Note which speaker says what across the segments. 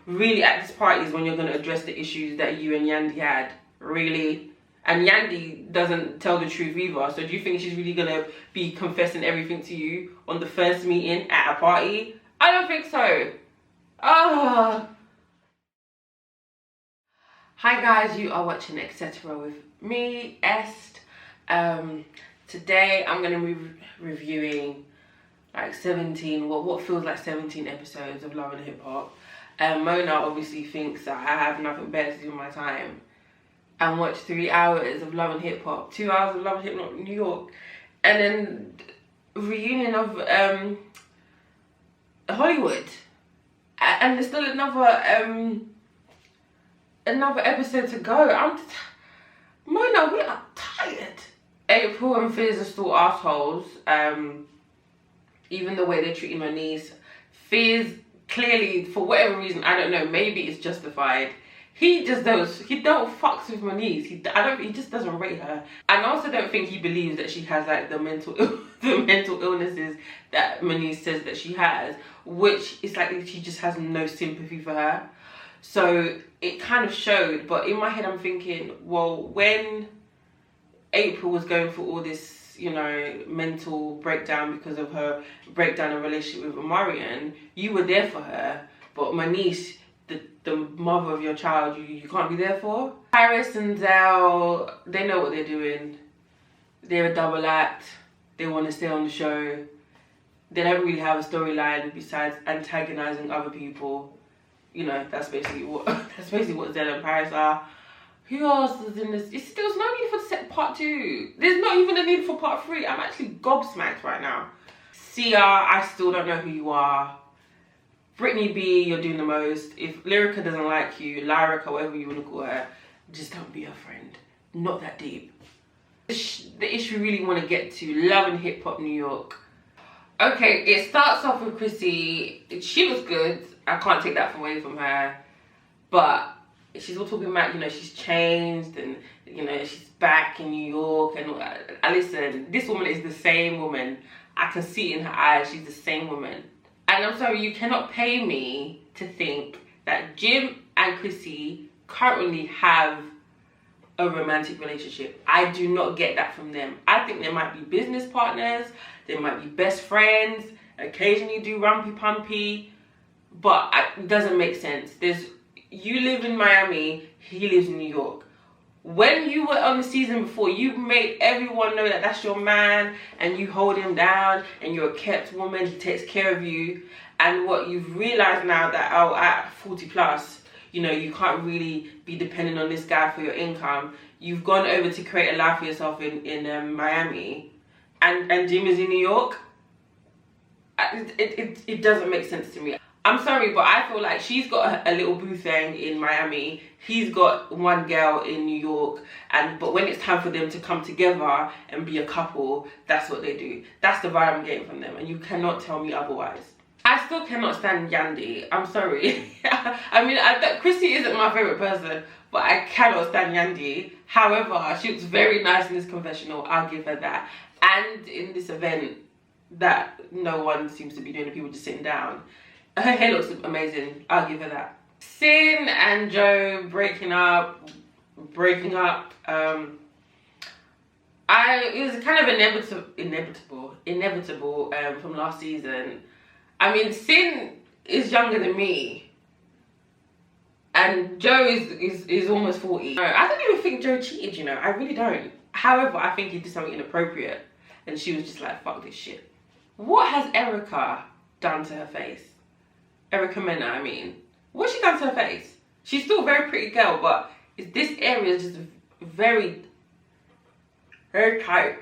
Speaker 1: really at this party is when you're going to address the issues that you and Yandy had. Really? And Yandy doesn't tell the truth either. So do you think she's really going to be confessing everything to you on the first meeting at a party? I don't think so. Oh. Hi guys, you are watching Etcetera with me, Est. Today I'm going to be reviewing like 17, what feels like 17 episodes of Love and Hip Hop. Mona obviously thinks that I have nothing better to do with my time and watch 3 hours of Love and Hip Hop, 2 hours of Love and Hip Hop in New York, and then reunion of Hollywood, and there's still another episode to go. Mona, we are tired. April and Fizz are still assholes. Even the way they're treating my niece. Fizz, clearly, for whatever reason, I don't know, maybe it's justified. He don't fucks with my niece. He just doesn't rate her. And I also don't think he believes that she has like the mental illnesses that my niece says that she has, which is like she just has no sympathy for her. So it kind of showed, but in my head I'm thinking, well, when April was going through all this, you know, mental breakdown because of her breakdown in relationship with Omarion, you were there for her, but my niece, the mother of your child, you can't be there for. Paris and Zell, they know what they're doing. They're a double act. They want to stay on the show. They don't really have a storyline besides antagonizing other people. You know, that's basically what Zell and Paris are. Who else is in this? There was no need for part 2. There's not even a need for part 3. I'm actually gobsmacked right now. Sia, I still don't know who you are. Brittany B, you're doing the most. If Lyrica doesn't like you, Lyrica, whatever you want to call her, just don't be her friend. Not that deep. The issue we really want to get to, Love and Hip Hop New York. Okay, it starts off with Chrissy. She was good. I can't take that away from her. But she's all talking about, you know, she's changed and, you know, she's back in New York and all that. Listen, this woman is the same woman. I can see it in her eyes. She's the same woman. And I'm sorry, you cannot pay me to think that Jim and Chrissy currently have a romantic relationship. I do not get that from them. I think they might be business partners. They might be best friends. Occasionally do rumpy-pumpy. But it doesn't make sense. You live in Miami, he lives in New York. When you were on the season before, you made everyone know that that's your man and you hold him down and you're a kept woman, he takes care of you. And what you've realized now that, oh, at 40 plus, you know, you can't really be dependent on this guy for your income. You've gone over to create a life for yourself in Miami and Jim is in New York. It doesn't make sense to me. I'm sorry, but I feel like she's got a little boo thing in Miami. He's got one girl in New York. But when it's time for them to come together and be a couple, that's what they do. That's the vibe I'm getting from them. And you cannot tell me otherwise. I still cannot stand Yandy. I'm sorry. I mean, Chrissy isn't my favourite person, but I cannot stand Yandy. However, she looks very nice in this confessional. I'll give her that. And in this event that no one seems to be doing, people just sitting down. Her hair looks amazing. I'll give her that. Sin and Joe breaking up. It was kind of inevitable from last season. I mean, Sin is younger than me, and Joe is almost 40. I don't even think Joe cheated. You know, I really don't. However, I think he did something inappropriate, and she was just like, "Fuck this shit." What has Erica done to her face? Erica Mena, I mean. What's she done to her face? She's still a very pretty girl, but this area is just very tight.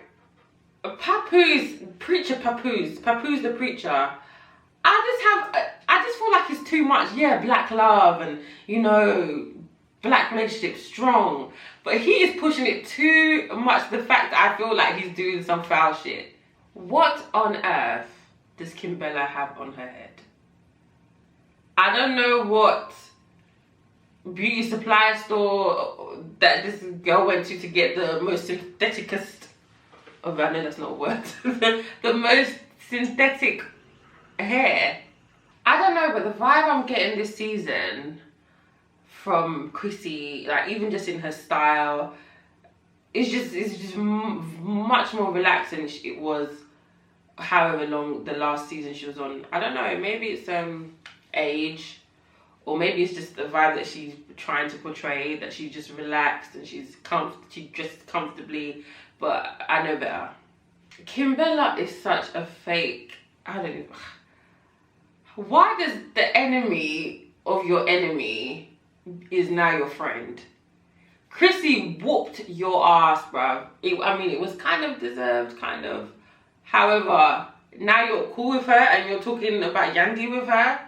Speaker 1: Papoose the preacher. I just feel like it's too much. Yeah, black love and, you know, black relationship strong. But he is pushing it too much. The fact that I feel like he's doing some foul shit. What on earth does Kim Bella have on her head? I don't know what beauty supply store that this girl went to get the most syntheticest, oh, I know that's not a word, the most synthetic hair. I I don't know, but the vibe I'm getting this season from Chrissy, like even just in her style, it's just much more relaxed than it was however long the last season she was on. I don't know, maybe it's age, or maybe it's just the vibe that she's trying to portray, that she's just relaxed and she dressed comfortably, but I know better. Kimbella is such a fake, I don't even, why does the enemy of your enemy is now your friend? Chrissy whooped your ass, bruv. I mean, it was kind of deserved, kind of. However, now you're cool with her and you're talking about Yandy with her.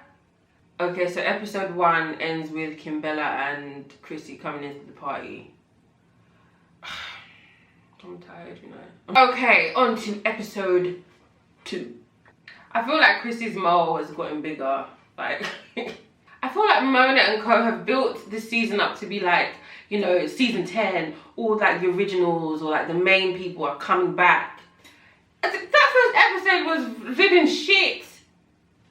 Speaker 1: Okay, so episode 1 ends with Kimbella and Chrissy coming into the party. I'm tired, you know. Okay, on to episode 2. I feel like Chrissy's mole has gotten bigger. Like, I feel like Mona and Co have built this season up to be like, you know, season 10, all like the originals or like the main people are coming back. That first episode was living shit.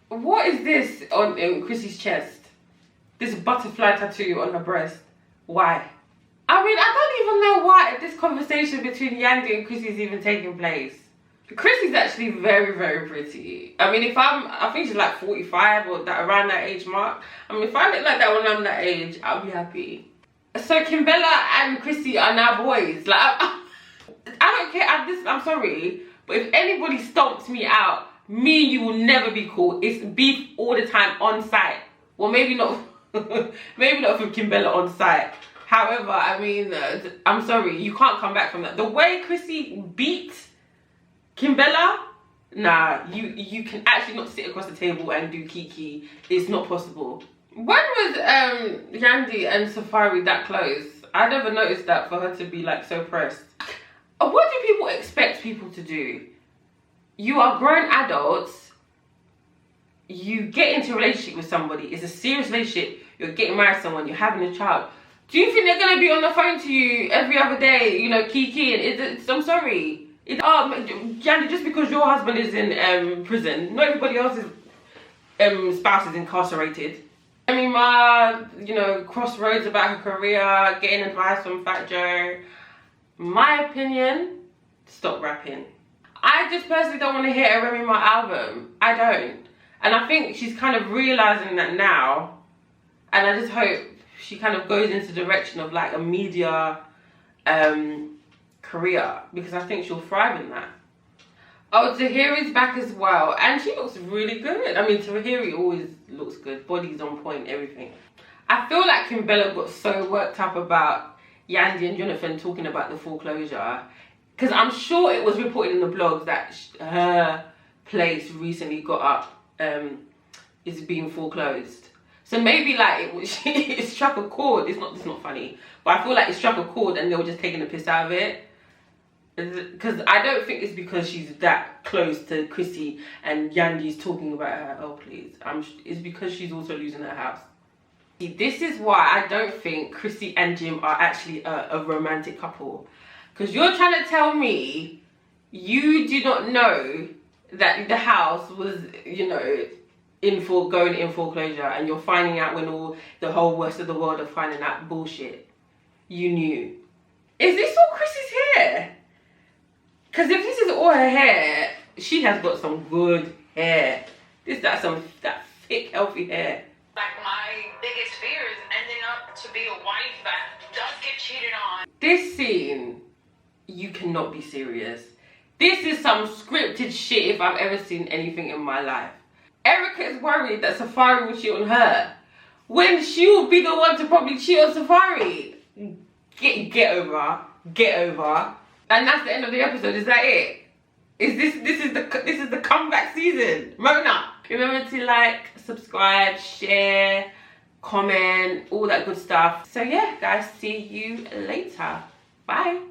Speaker 1: What is this in Chrissy's chest? This butterfly tattoo on her breast. Why? I mean, I don't even know why this conversation between Yandy and Chrissy is even taking place. Chrissy's actually very, very pretty. I mean, I think she's like 45 or around that age mark. I mean, if I look like that when I'm that age, I'll be happy. So Kimbella and Chrissy are now boys. Like, I don't care. I'm sorry, but if anybody stomps me out, me and you will never be cool. It's beef all the time on site. Well, maybe not. Maybe not for Kimbella on site. However, I mean, I'm sorry, you can't come back from that. The way Chrissy beat Kimbella, nah, you can actually not sit across the table and do Kiki. It's not possible. When was Yandy and Safari that close? I never noticed that, for her to be like so pressed. What do people expect people to do? You are grown adults. You get into a relationship with somebody. It's a serious relationship. You're getting married to someone. You're having a child. Do you think they're gonna be on the phone to you every other day? You know, Kiki. And I'm sorry. Yandy, just because your husband is in prison, not everybody else's spouse is incarcerated. I mean, you know, crossroads about her career, getting advice from Fat Joe. My opinion, stop rapping. I just personally don't want to hear a Remy Ma album. I don't. And I think she's kind of realising that now. And I just hope she kind of goes into the direction of like a media career, because I think she'll thrive in that. Oh, Tahiri's back as well, and she looks really good. I mean, Tahiri always looks good, body's on point, everything. I feel like Kimbella got so worked up about Yandy and Jonathan talking about the foreclosure, because I'm sure it was reported in the blogs that her place recently got up, is being foreclosed. So maybe like it struck a chord. It's not funny, but I feel like it struck a chord and they were just taking the piss out of it. Because I don't think it's because she's that close to Chrissy and Yandy's talking about her. Oh please, it's because she's also losing her house. This is why I don't think Chrissy and Jim are actually a romantic couple. Because you're trying to tell me you do not know that the house was, you know, going in foreclosure, and you're finding out when the whole rest of the world are finding out bullshit. You knew. Is this all Chrissy's hair? Because if this is all her hair, she has got some good hair. That thick, healthy hair.
Speaker 2: Like, my biggest fear is ending up to be a wife that does get cheated on.
Speaker 1: This scene, you cannot be serious. This is some scripted shit if I've ever seen anything in my life. Erica is worried that Safari will cheat on her, when she will be the one to probably cheat on Safari. Get over. Get over. And that's the end of the episode. Is that it? This is the comeback season? Mona, remember to like, subscribe, share, comment, all that good stuff. So yeah, guys, see you later. Bye.